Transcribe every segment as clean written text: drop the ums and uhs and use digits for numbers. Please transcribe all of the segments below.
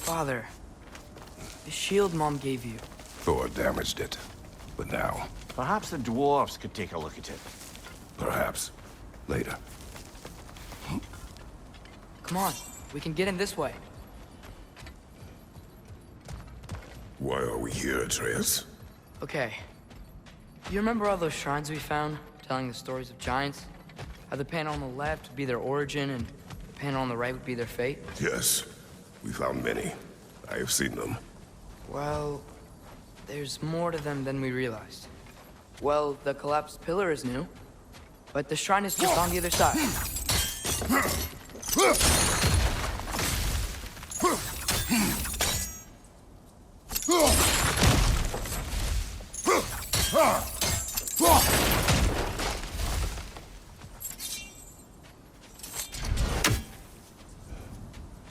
Father, the shield Mom gave you. Thor damaged it. But now, Perhaps the dwarves could take a look at it. perhaps, later. Come on, we can get in this way. Why are we here, Atreus? Okay. You remember all those shrines we found, telling the stories of giants? How the panel on the left would be their origin, and the panel on the right would be their fate? Yes, we found many. I have seen them. Well, there's more to them than we realized. Well, the collapsed pillar is new, but the shrine is just on the other side.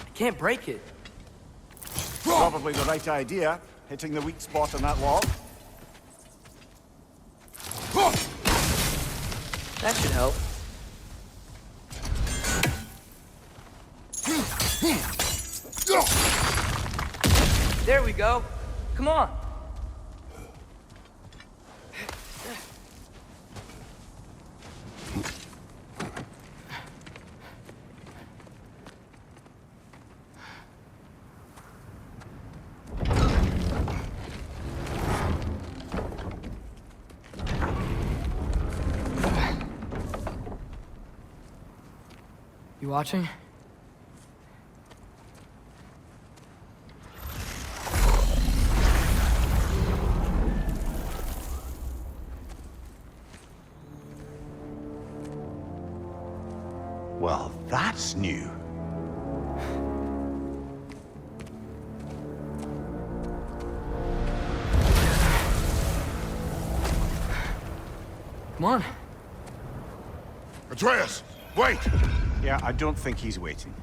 I can't break it. Probably the right idea, hitting the weak spot on that wall. That should help. There we go. Come on. You watching? Well, that's new. Come on. Atreus, wait! Yeah, I don't think he's waiting.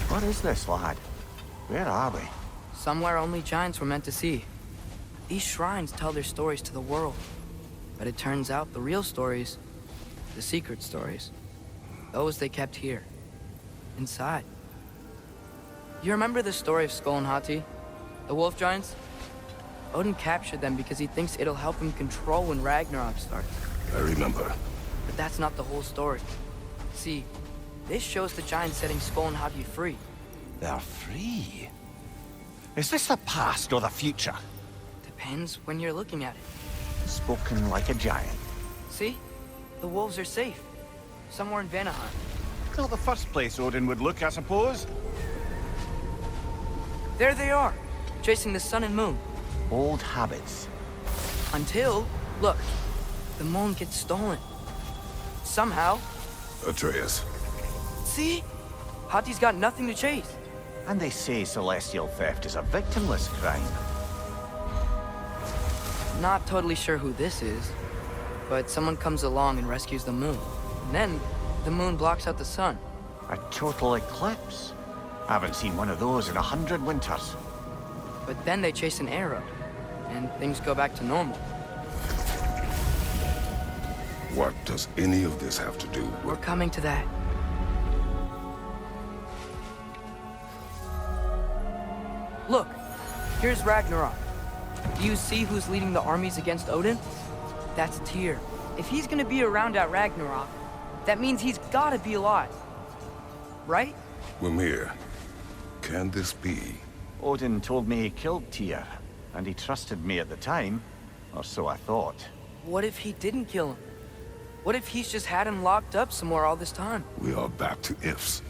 What is this, lad? Where are we? Somewhere only giants were meant to see. These shrines tell their stories to the world. But it turns out the real stories, the secret stories, those they kept here, inside. You remember the story of Skull and Hati? The wolf giants? Odin captured them because he thinks it'll help him control when Ragnarok starts. I remember. But that's not the whole story. See, this shows the giants setting Skull and Hati free. They're free. Is this the past or the future? Depends when you're looking at it. Spoken like a giant. See? The wolves are safe. Somewhere in Vanaheim. Not the first place Odin would look, I suppose. There they are, chasing the sun and moon. Old habits. Until, look, the moon gets stolen. Somehow. Atreus. See? Hati's got nothing to chase. And they say celestial theft is a victimless crime. Not totally sure who this is, but someone comes along and rescues the moon. And then, the moon blocks out the sun. A total eclipse. I haven't seen one of those in 100 winters. But then they chase an arrow, and things go back to normal. What does any of this have to do with... We're coming to that. Look, here's Ragnarok. Do you see who's leading the armies against Odin? That's Tyr. If he's gonna be around at Ragnarok, that means he's gotta be alive. Right? Mimir, can this be? Odin told me he killed Tyr, and he trusted me at the time, or so I thought. What if he didn't kill him? What if he's just had him locked up somewhere all this time? We are back to ifs.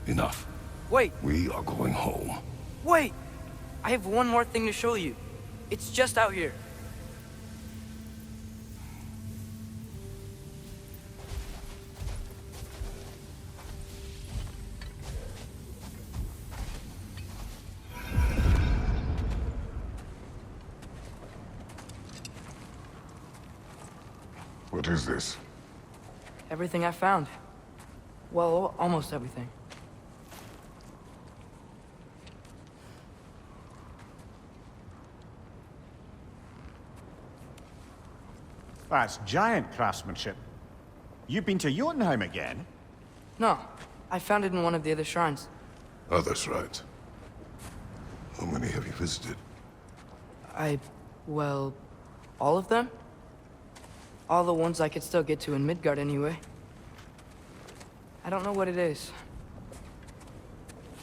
Enough. Wait, We are going home. wait! I have one more thing to show you. It's just out here. What is this? Everything I found. Well, almost everything. That's giant craftsmanship. You've been to Jotunheim again? No, I found it in one of the other shrines. Other shrines. How many have you visited? Well, all of them? All the ones I could still get to in Midgard anyway. I don't know what it is,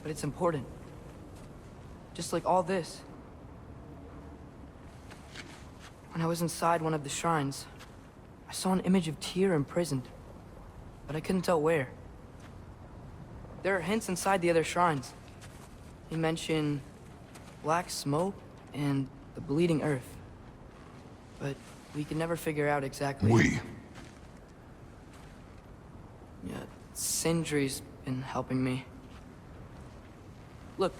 but it's important. Just like all this. When I was inside one of the shrines, I saw an image of Tyr imprisoned, but I couldn't tell where. There are hints inside the other shrines. They mention black smoke and the bleeding earth. But we can never figure out exactly... We? Yeah, Sindri's been helping me. Look,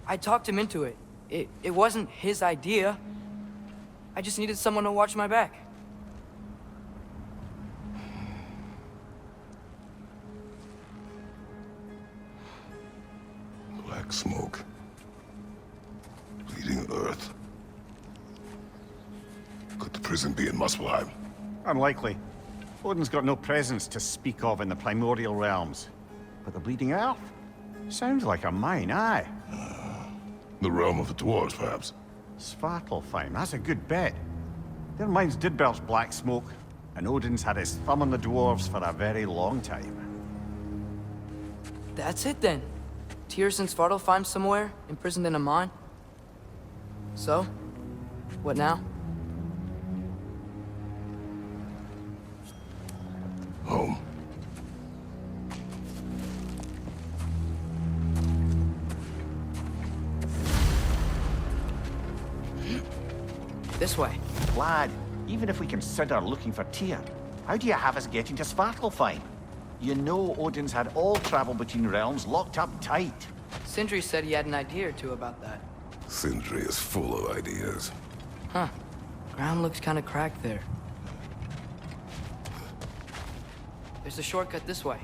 I talked him into it. It wasn't his idea. I just needed someone to watch my back. Black smoke. Bleeding earth. Could the prison be in Muspelheim? Unlikely. Odin's got no presence to speak of in the primordial realms. But the Bleeding Earth? Sounds like a mine, aye. The realm of the dwarves, perhaps? Svartalfheim, that's a good bet. Their mines did belch black smoke, and Odin's had his thumb on the dwarves for a very long time. That's it then. Tyr's in Svartalfheim somewhere, imprisoned in a mine. So, what now? Home. This way. Lad, even if we consider looking for Tyr, how do you have us getting to Svartalfheim? You know Odin's had all travel between realms locked up tight. Sindri said he had an idea or two about that. Sindri is full of ideas. Huh. Ground looks kind of cracked there. There's a shortcut this way.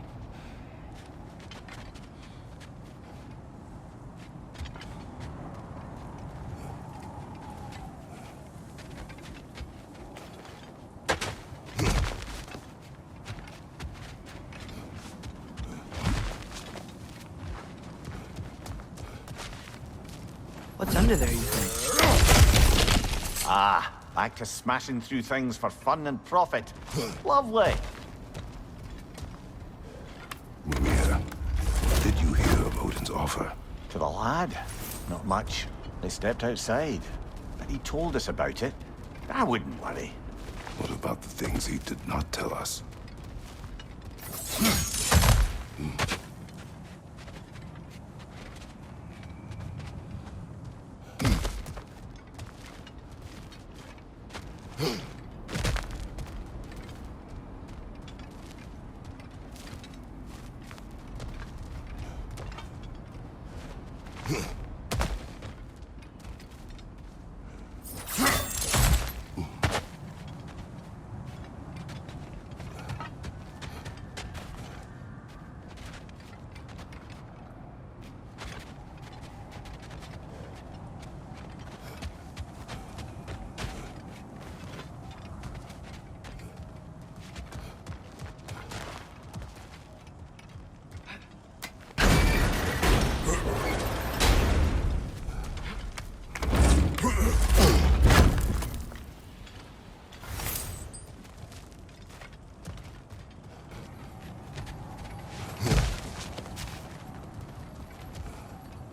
What's under there, you think? Ah, back to smashing through things for fun and profit. Lovely. Mimir, what did you hear of Odin's offer? To the lad? Not much. They stepped outside. But he told us about it. I wouldn't worry. What about the things he did not tell us?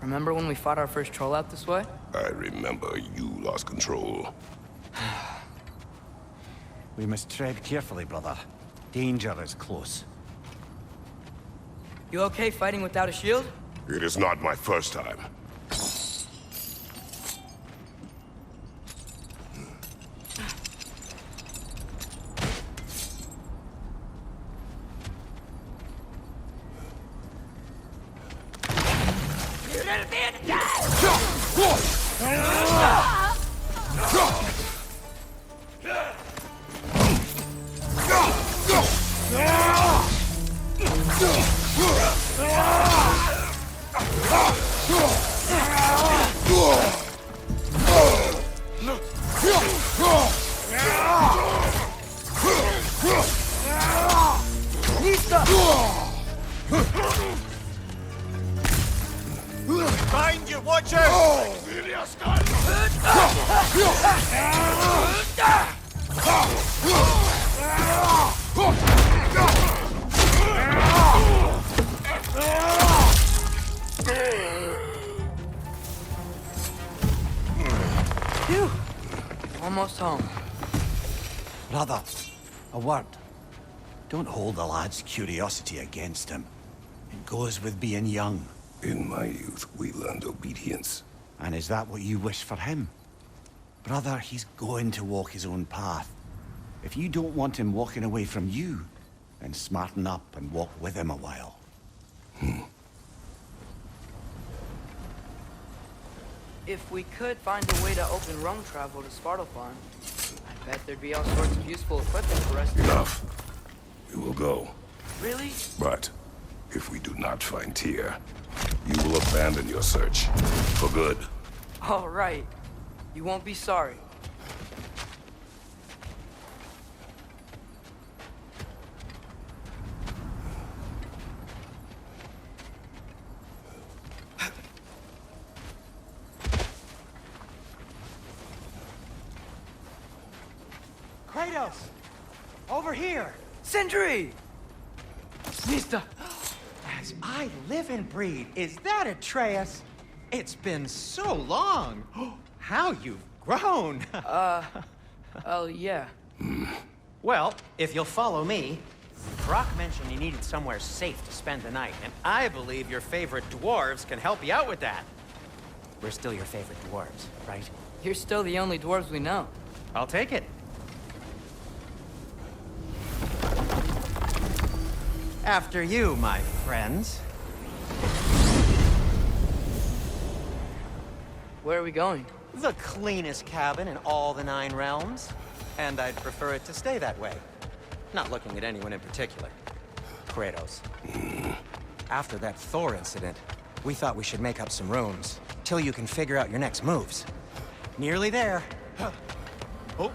Remember when we fought our first troll out this way? I remember you lost control. We must tread carefully, brother. Danger is close. You okay fighting without a shield? It is not my first time. Phew! Almost home. Brother, a word. Don't hold the lad's curiosity against him. It goes with being young. In my youth, we learned obedience. And is that what you wish for him? Brother, he's going to walk his own path. If you don't want him walking away from you, then smarten up and walk with him a while. If we could find a way to open roam travel to Svartalfheim, I bet there'd be all sorts of useful equipment for us. Enough. We will go. Really? But if we do not find Tyr, you will abandon your search. For good. All right. You won't be sorry. Kratos! Over here! Sindri! Mister! As I live and breathe, is that Atreus? It's been so long! How you've grown! Oh, yeah. Well, if you'll follow me, Brock mentioned you needed somewhere safe to spend the night, and I believe your favorite dwarves can help you out with that. We're still your favorite dwarves, right? You're still the only dwarves we know. I'll take it. After you, my friends. Where are we going? The cleanest cabin in all the 9 realms. And I'd prefer it to stay that way. Not looking at anyone in particular. Kratos. After that Thor incident, we thought we should make up some rooms, till you can figure out your next moves. Nearly there. Oh.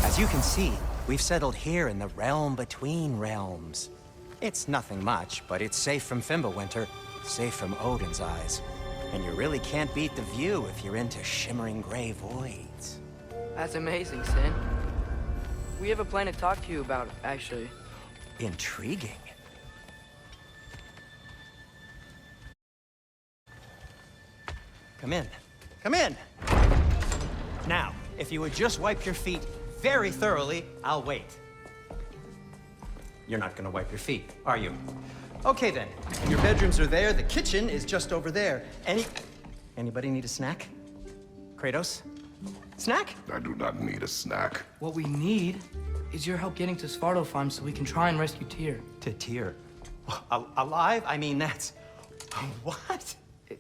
As you can see, we've settled here in the realm between realms. It's nothing much, but it's safe from Fimbulwinter, safe from Odin's eyes. And you really can't beat the view if you're into shimmering gray voids. That's amazing, Sin. We have a plan to talk to you about, actually. Intriguing. Come in. Come in! Now, if you would just wipe your feet very thoroughly, I'll wait. You're not gonna wipe your feet, are you? Okay then. Your bedrooms are there, the kitchen is just over there. Anybody need a snack? Kratos? Snack? I do not need a snack. What we need is your help getting to Svartalfheim so we can try and rescue Tyr. To Tyr. Alive? I mean, that's... What?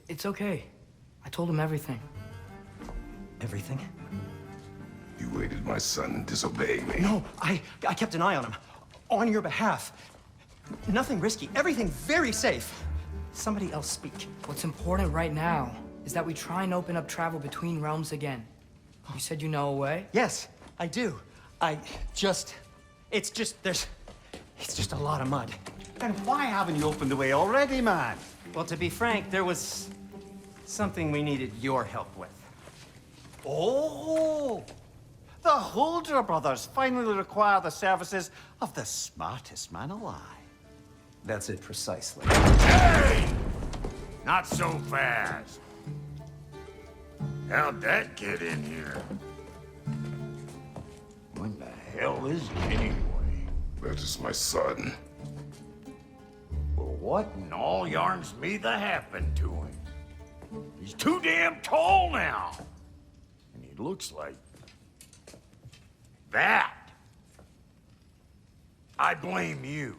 It's okay. I told him everything. Everything? You aided my son in disobeying me. No, I kept an eye on him. On your behalf. Nothing risky. Everything very safe. Somebody else speak. What's important right now is that we try and open up travel between realms again. You said you know a way? Yes, I do. It's just a lot of mud. Then why haven't you opened the way already, man? Well, to be frank, there was something we needed your help with. Oh! The Holder brothers finally require the services of the smartest man alive. That's it precisely. Hey! Not so fast. How'd that get in here? What the hell is he anyway? That is my son. Well, what in all yarns me that happened to him? He's too damn tall now. And he looks like... that. I blame you.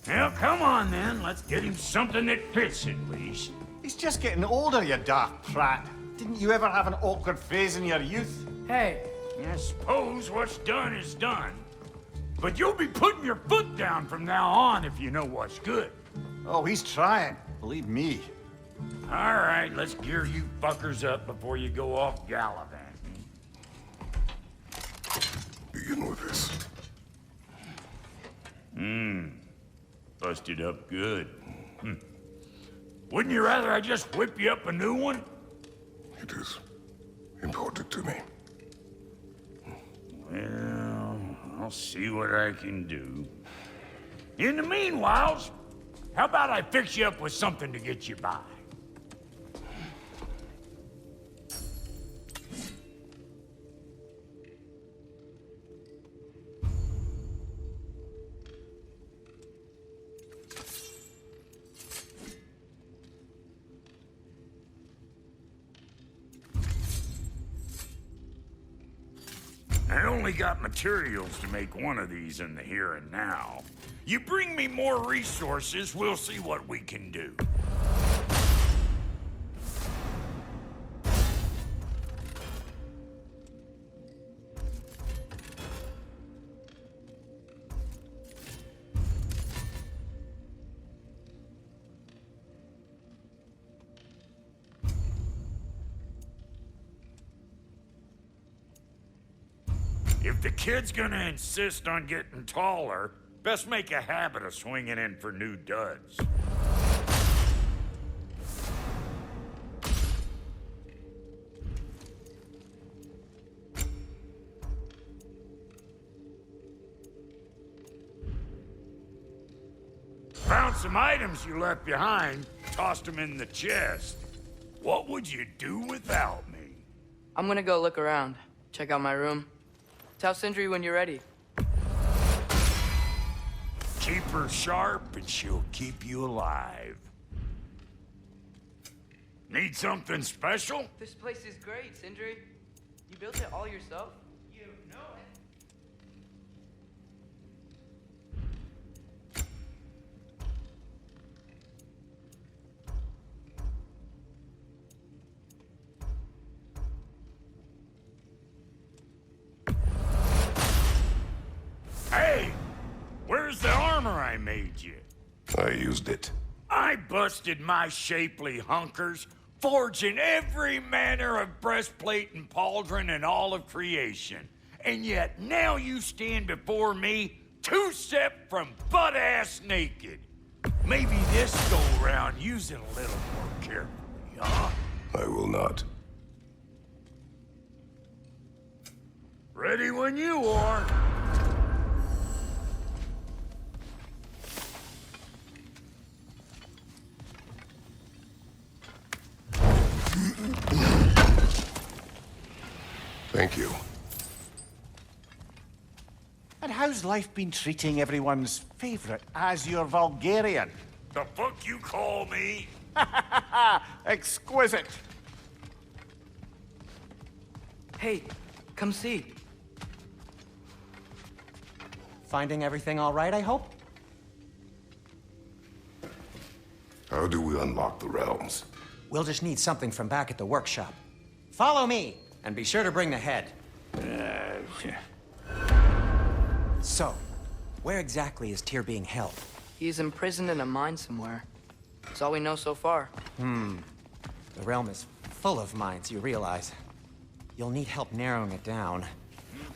Well, come on then. Let's get him something that fits at least. He's just getting older, you dark prat. Didn't you ever have an awkward phase in your youth? Hey, I suppose what's done is done. But you'll be putting your foot down from now on if you know what's good. Oh, he's trying. Believe me. All right, let's gear you fuckers up before you go off gallivanting. Begin with this. Busted up good. Wouldn't you rather I just whip you up a new one? It is important to me. Well, I'll see what I can do. In the meanwhile, how about I fix you up with something to get you by? I only got materials to make one of these in the here and now. You bring me more resources, we'll see what we can do. If the kid's gonna insist on getting taller, best make a habit of swinging in for new duds. Found some items you left behind, tossed them in the chest. What would you do without me? I'm gonna go look around, check out my room. Tell Sindri when you're ready. Keep her sharp and she'll keep you alive. Need something special? This place is great, Sindri. You built it all yourself? You know it. Hey! Where's the armor I made you? I used it. I busted my shapely hunkers, forging every manner of breastplate and pauldron in all of creation. And yet now you stand before me, two-step from butt-ass naked. Maybe this go around using a little more carefully, huh? I will not. Ready when you are. Thank you. And how's life been treating everyone's favorite Azure Vulgarian? The fuck you call me? Exquisite. Hey, come see. Finding everything all right, I hope? How do we unlock the realms? We'll just need something from back at the workshop. Follow me, and be sure to bring the head. So, where exactly is Tyr being held? He's imprisoned in a mine somewhere. That's all we know so far. The realm is full of mines, you realize. You'll need help narrowing it down.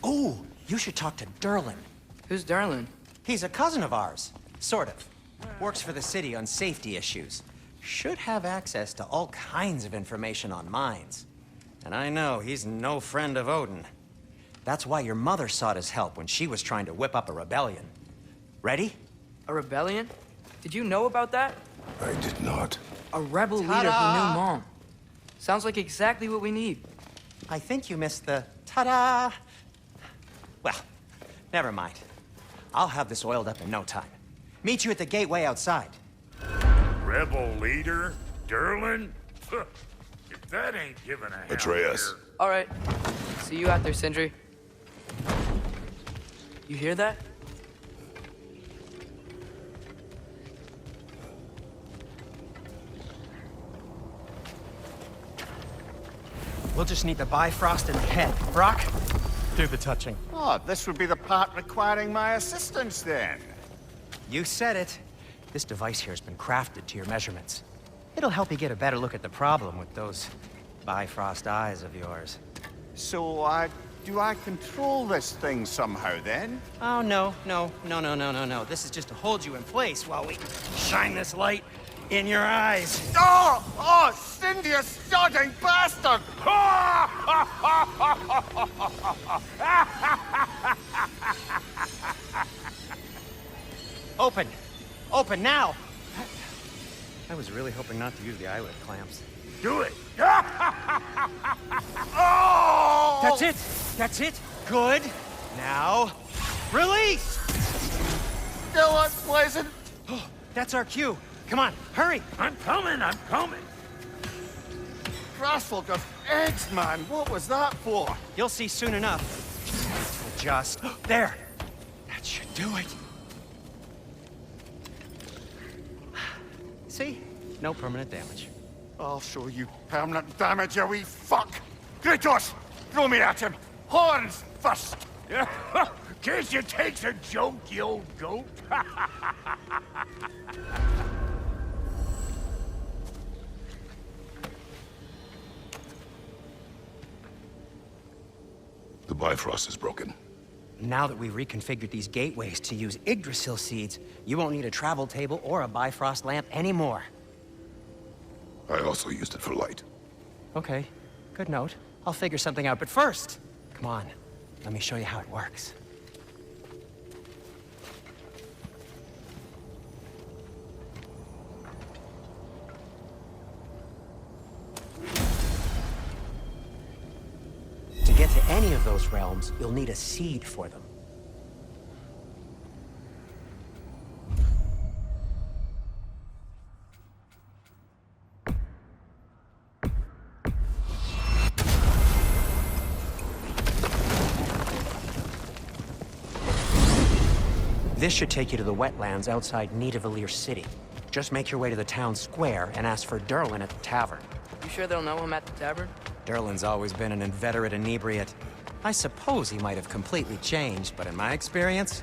Oh, you should talk to Durlin. Who's Darlin? He's a cousin of ours, sort of. Works for the city on safety issues. Should have access to all kinds of information on mines. And I know he's no friend of Odin. That's why your mother sought his help when she was trying to whip up a rebellion. Ready? A rebellion? Did you know about that? I did not. A rebel leader who knew Mom. Sounds like exactly what we need. I think you missed the ta-da. Well, never mind. I'll have this oiled up in no time. Meet you at the gateway outside. Rebel leader? Durlin? If that ain't giving a hell Atreus. here- All right. See you out there, Sindri. You hear that? We'll just need the Bifrost in the head. Brock, do the touching. Oh, this would be the part requiring my assistance then. You said it. This device here has been crafted to your measurements. It'll help you get a better look at the problem with those Bifrost eyes of yours. So, do I control this thing somehow then? Oh, no. This is just to hold you in place while we shine this light In your eyes. Oh! Oh, Cindy, you sodding bastard! Open! Open now! I was really hoping not to use the eyelid clamps. Do it. Oh! That's it! That's it! Good! Now, release! Still unpleasant. Oh, that's our cue. Come on, hurry! I'm coming, I'm coming. Crashful of eggs, man. What was that for? You'll see soon enough. Just... There! That should do it. See? No permanent damage. I'll show you permanent damage, you wee fuck. Kratos, throw me at him. Horns first. Guess you takes a joke, you old goat. The Bifrost is broken. Now that we've reconfigured these gateways to use Yggdrasil seeds, you won't need a travel table or a Bifrost lamp anymore. I also used it for light. Okay, good note. I'll figure something out, but first, come on, let me show you how it works. To get to any of those realms, you'll need a seed for them. This should take you to the wetlands outside Nidavellir City. Just make your way to the town square and ask for Derlin at the tavern. You sure they'll know him at the tavern? Derlin's always been an inveterate inebriate. I suppose he might have completely changed, but in my experience,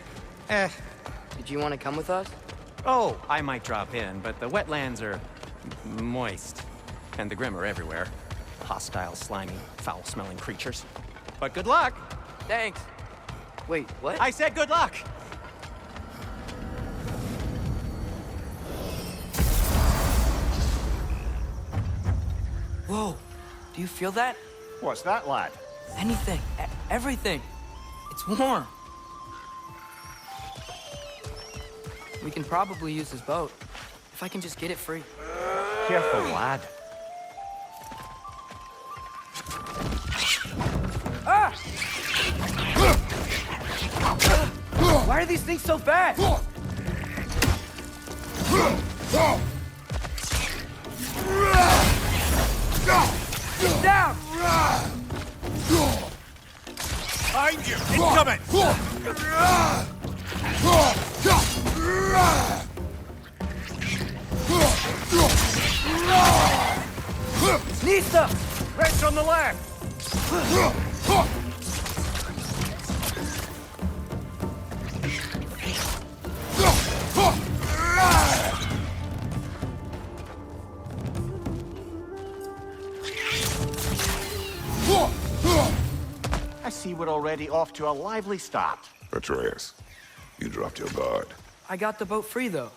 Did you want to come with us? Oh, I might drop in, but the wetlands are moist. And the Grim are everywhere. Hostile, slimy, foul-smelling creatures. But good luck! Thanks. Wait, what? I said good luck! Whoa, do you feel that? What's that, lad? Anything, everything. It's warm. We can probably use this boat, if I can just get it free. Careful, lad. Ah! Why are these things so fast? Get down! Behind you! Incoming! Nista! Rest on the left! I see we're already off to a lively start. Atreus, you dropped your guard. I got the boat free, though.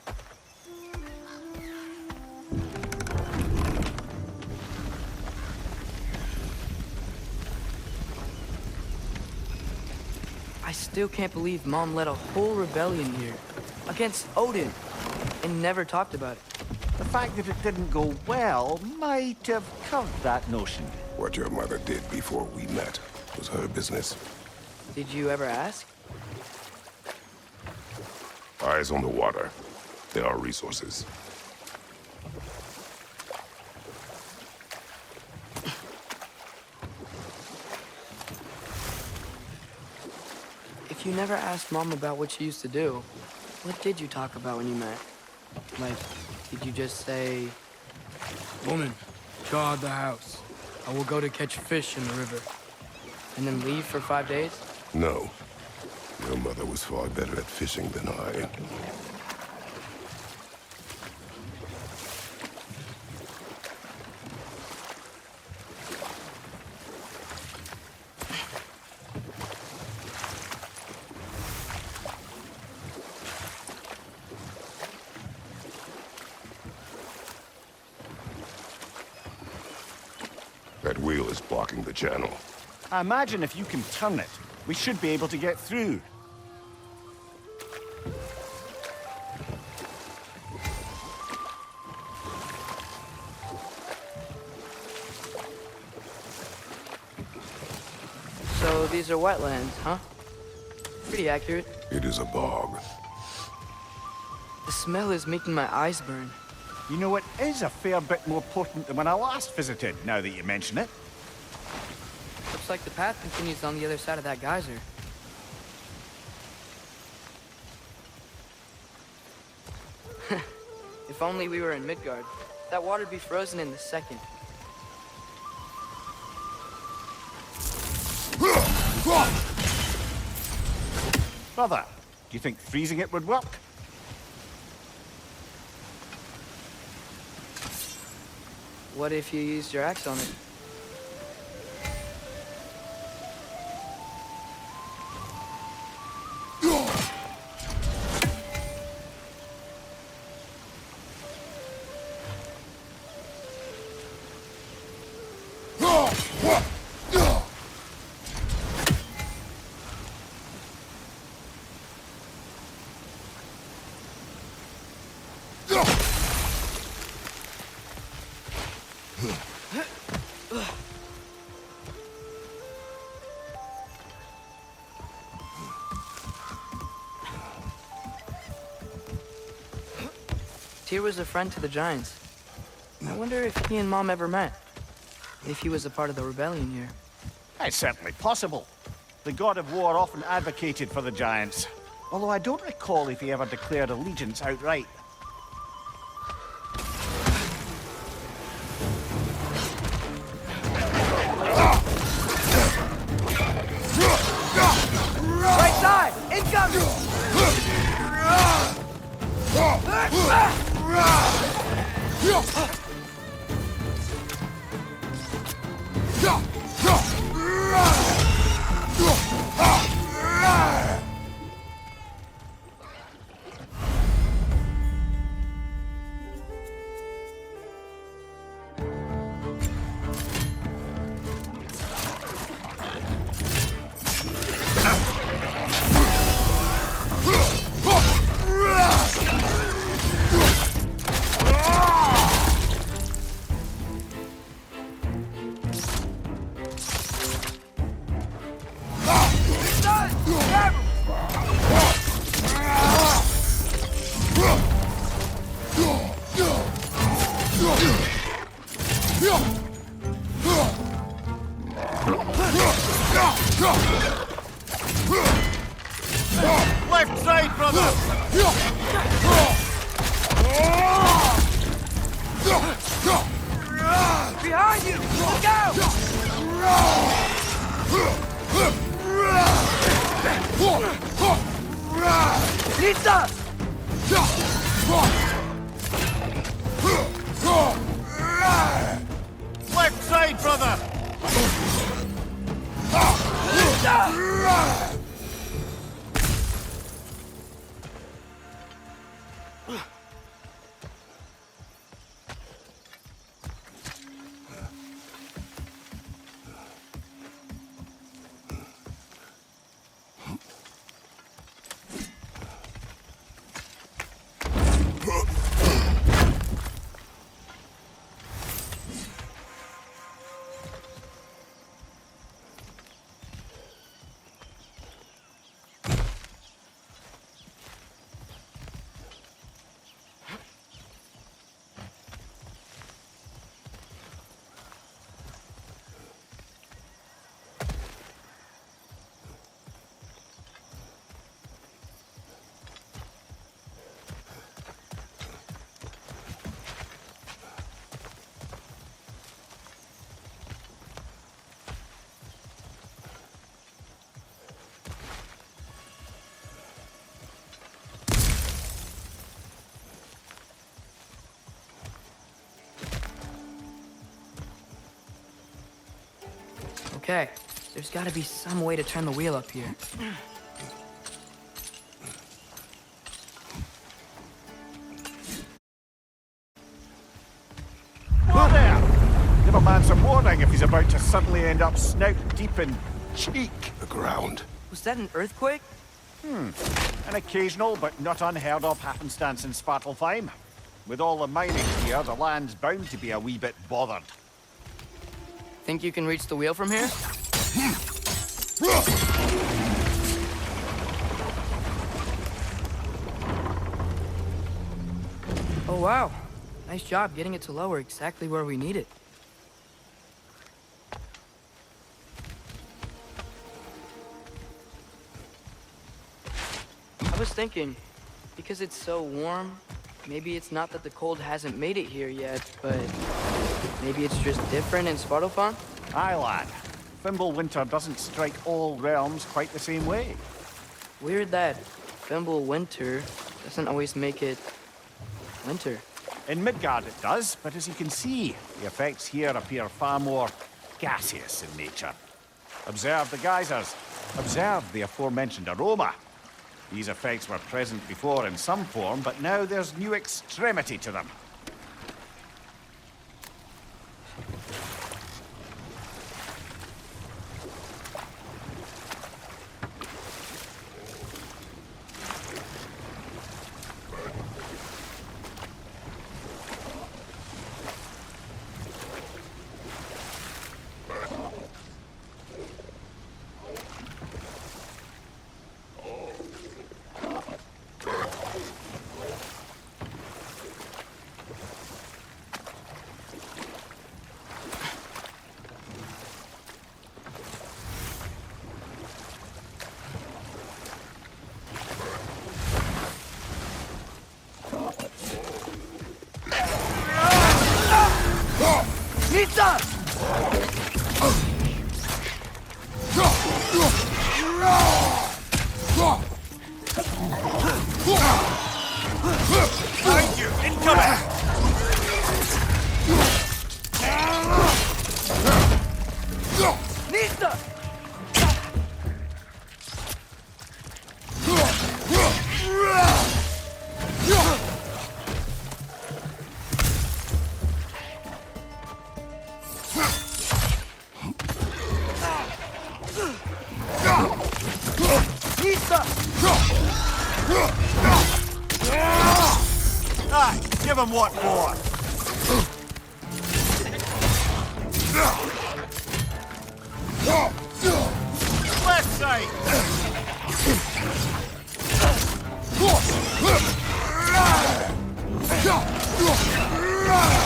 I still can't believe Mom led a whole rebellion here against Odin and never talked about it. The fact that it didn't go well might have covered that notion. What your mother did before we met was her business. Did you ever ask? Eyes on the water. There are resources. If you never asked Mom about what she used to do, what did you talk about when you met? Like, did you just say... Woman, guard the house. I will go to catch fish in the river. And then leave for 5 days? No. Your mother was far better at fishing than I. That wheel is blocking the channel. I imagine if you can turn it, we should be able to get through. So these are wetlands, huh? Pretty accurate. It is a bog. The smell is making my eyes burn. You know, it is a fair bit more potent than when I last visited, now that you mention it. Looks like the path continues on the other side of that geyser. If only we were in Midgard. That water'd be frozen in a second. Brother, do you think freezing it would work? What if you used your axe on it? Tyr was a friend to the Giants. I wonder if he and Mom ever met. If he was a part of the rebellion here. It's certainly possible. The god of war often advocated for the Giants. Although I don't recall if he ever declared allegiance outright. Right side! Incoming! Left side, brother! Behind you! Look out! Nita! Left side, brother! Okay, there's gotta be some way to turn the wheel up here. Whoa there! The give a man some warning if he's about to suddenly end up snout deep in cheek. The ground. Was that an earthquake? An occasional but not unheard of happenstance in Svartalfheim. With all the mining here, the land's bound to be a wee bit bothered. Think you can reach the wheel from here? Oh wow. Nice job getting it to lower exactly where we need it. I was thinking, because it's so warm, maybe it's not that the cold hasn't made it here yet, but maybe it's just different in Svartalfheim? Aye, lad. Winter doesn't strike all realms quite the same way. Weird that Winter doesn't always make it winter. In Midgard it does, but as you can see, the effects here appear far more gaseous in nature. Observe the geysers. Observe the aforementioned aroma. These effects were present before in some form, but now there's new extremity to them. Behind you! Incoming! Nista! Aye, give him what for. Left side!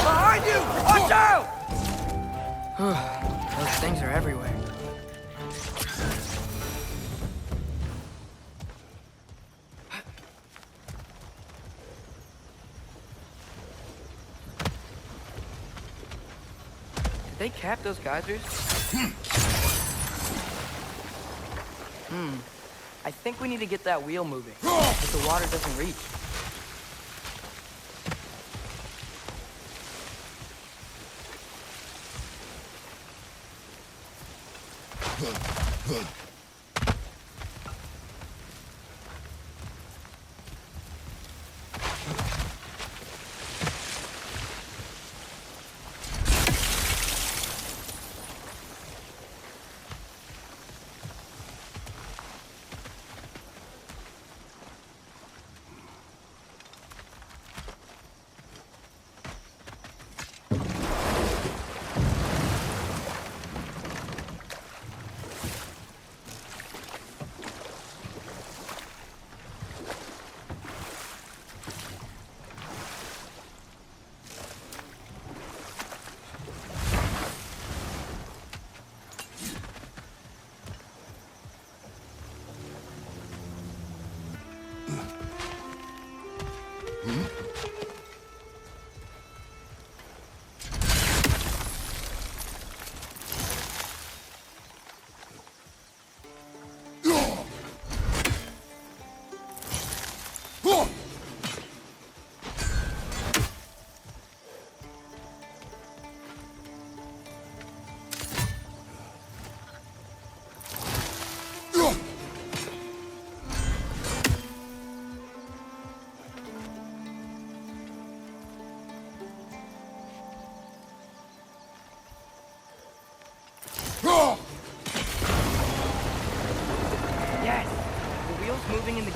Behind you! Watch out! Those things are everywhere. Did they cap those geysers? I think we need to get that wheel moving, but the water doesn't reach.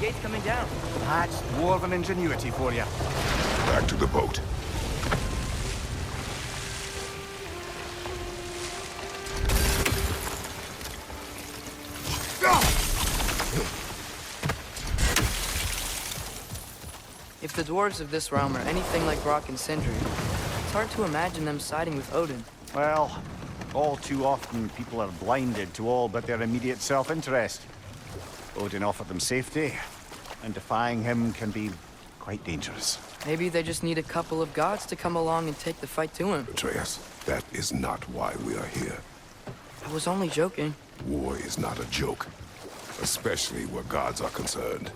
gate's coming down. That's dwarven ingenuity for you. Back to the boat. If the dwarves of this realm are anything like Rock and Sindri, it's hard to imagine them siding with Odin. Well, all too often people are blinded to all but their immediate self-interest. Odin offered them safety, and defying him can be quite dangerous. Maybe they just need a couple of gods to come along and take the fight to him. Atreus, that is not why we are here. I was only joking. War is not a joke, especially where gods are concerned.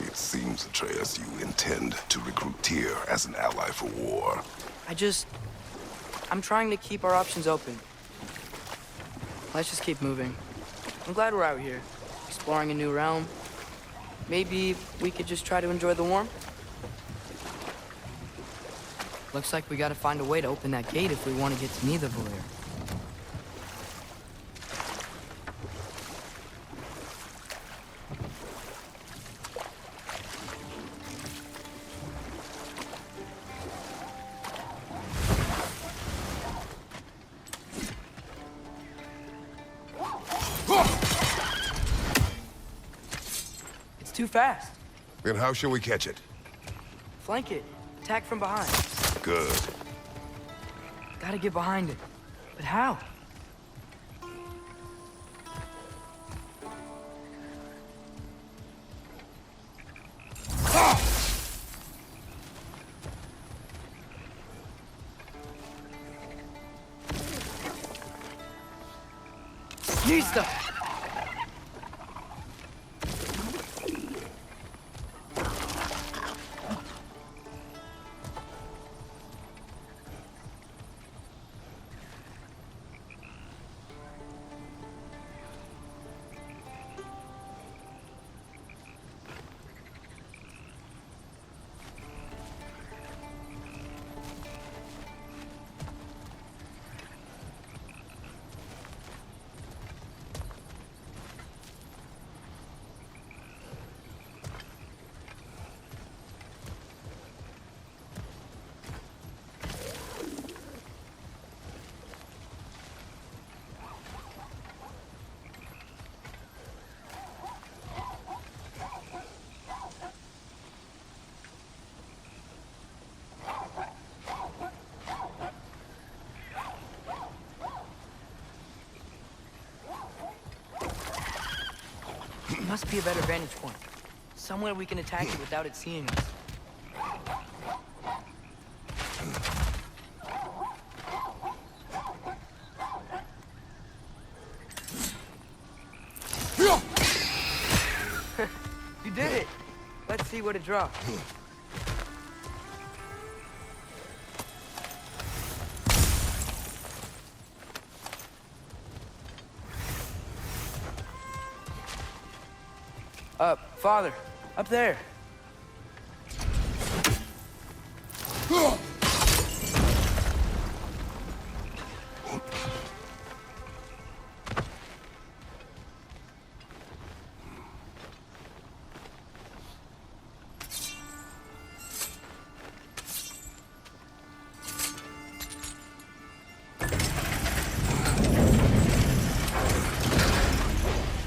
It seems, Atreus, you intend to recruit Tyr as an ally for war. I'm trying to keep our options open. Let's just keep moving. I'm glad we're out here, exploring a new realm. Maybe we could just try to enjoy the warmth? Looks like we gotta find a way to open that gate if we want to get to Nidavellir. It's too fast. Then how shall we catch it? Flank it. Attack from behind. Good. Gotta get behind it. But how? Nista! Must be a better vantage point. Somewhere we can attack it without it seeing us. You did it! Let's see what it drops. Father, up there.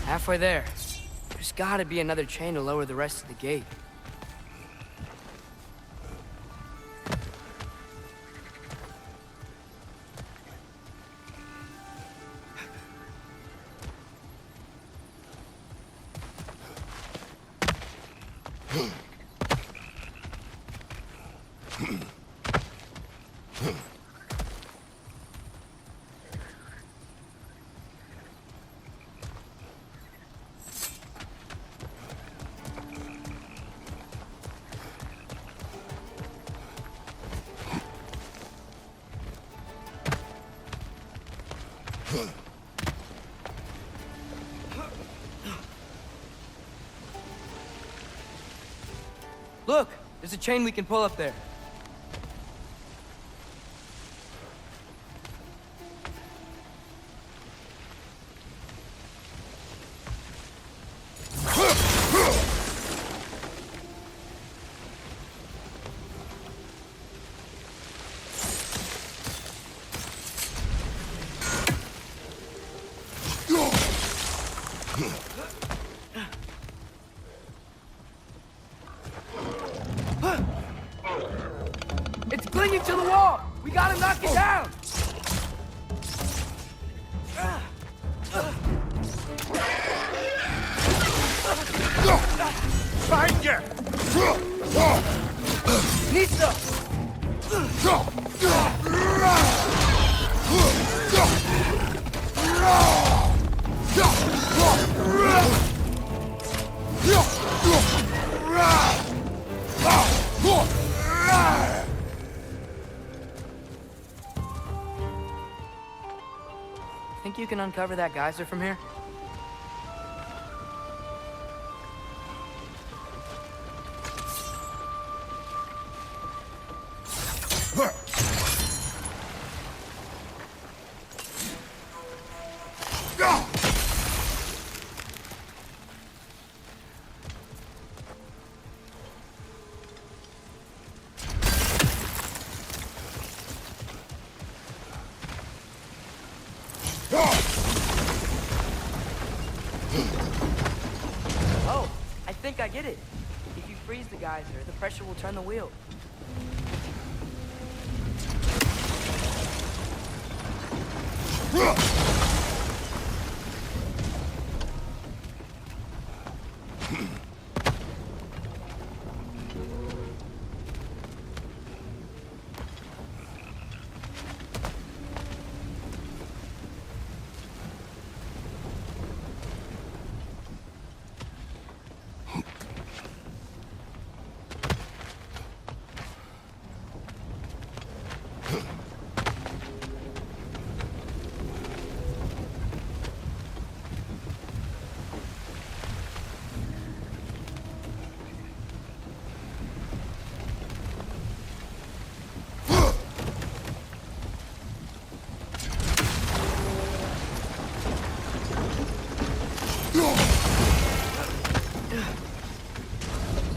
Halfway there. There's gotta be another chain to lower the rest of the gate. Look! There's a chain we can pull up there. to the wall! We gotta knock it down! Find you! Nista! Think you can uncover that geyser from here? Oh, I think I get it. If you freeze the geyser, the pressure will turn the wheel.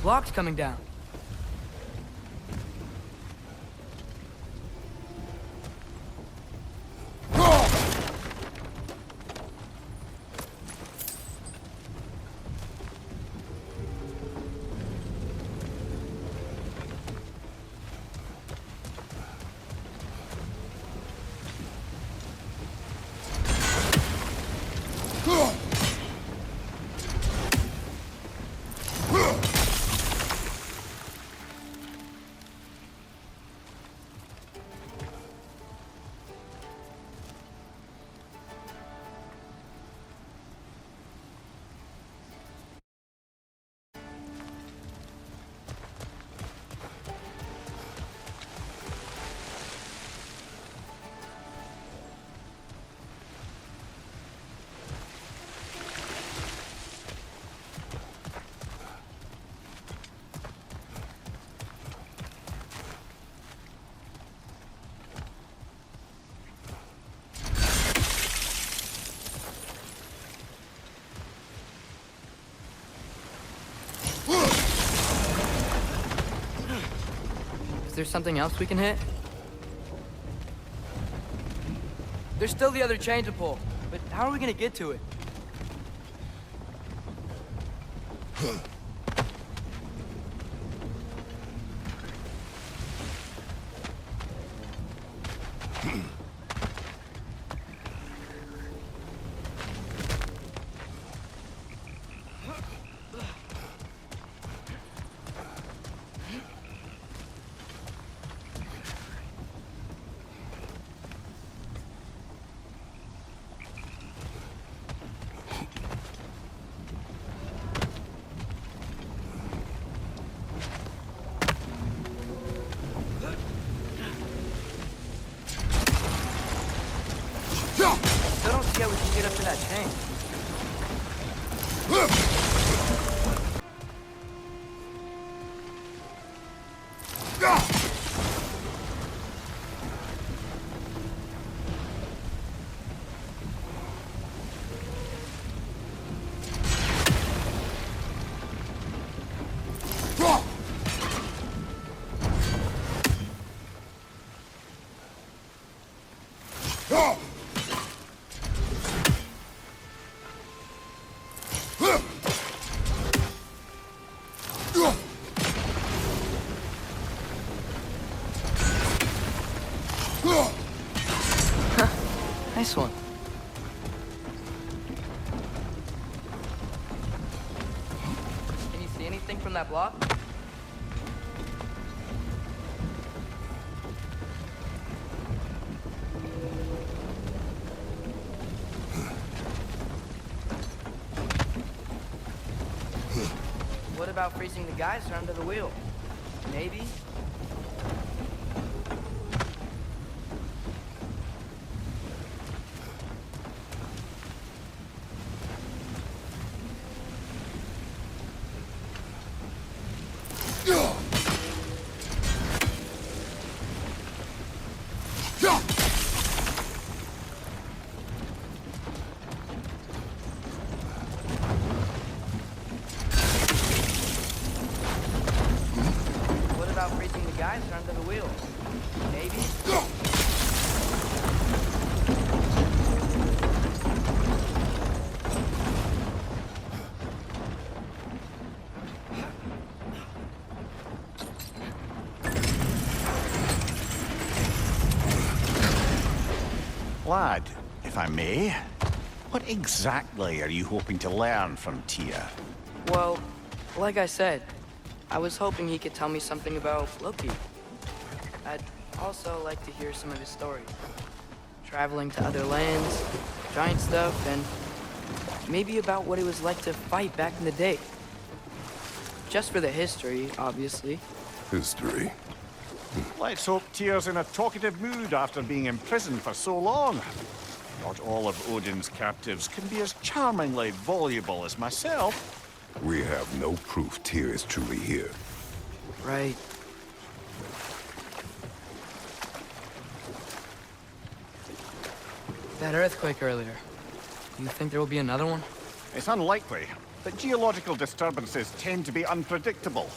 Block's coming down. Is there something else we can hit? There's still the other chain to pull, but how are we gonna get to it? Nice one. Can you see anything from that block? What about freezing the geyser under the wheel? Maybe? What about freezing the geyser under the wheel? Maybe? Lad, if I may, what exactly are you hoping to learn from Tyr? Well, like I said, I was hoping he could tell me something about Loki. I'd also like to hear some of his stories. Traveling to other lands, giant stuff, and maybe about what it was like to fight back in the day. Just for the history, obviously. History. Let's hope Tyr's in a talkative mood after being imprisoned for so long. Not all of Odin's captives can be as charmingly voluble as myself. We have no proof Tyr is truly here. Right. That earthquake earlier. Do you think there will be another one? It's unlikely, but geological disturbances tend to be unpredictable.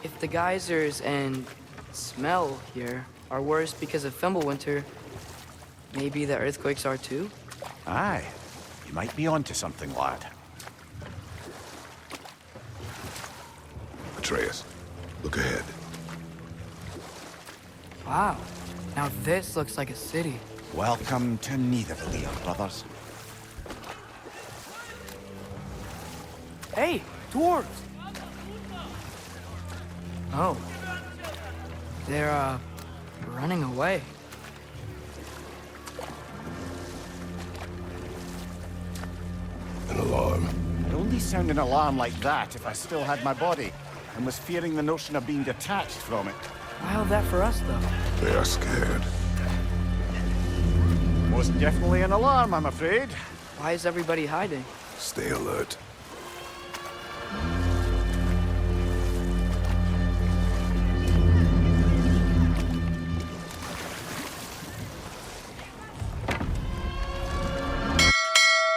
If the geysers and smell here are worse because of Fimbulwinter, maybe the earthquakes are too? Aye, you might be onto something, lad. Atreus, look ahead. Wow. Now this looks like a city. Welcome to Nidavellir, brothers. Hey, dwarves! Oh. They're, running away. An alarm. I'd only sound an alarm like that if I still had my body, and was fearing the notion of being detached from it. Why that for us, though? They are scared. Most definitely an alarm, I'm afraid. Why is everybody hiding? Stay alert.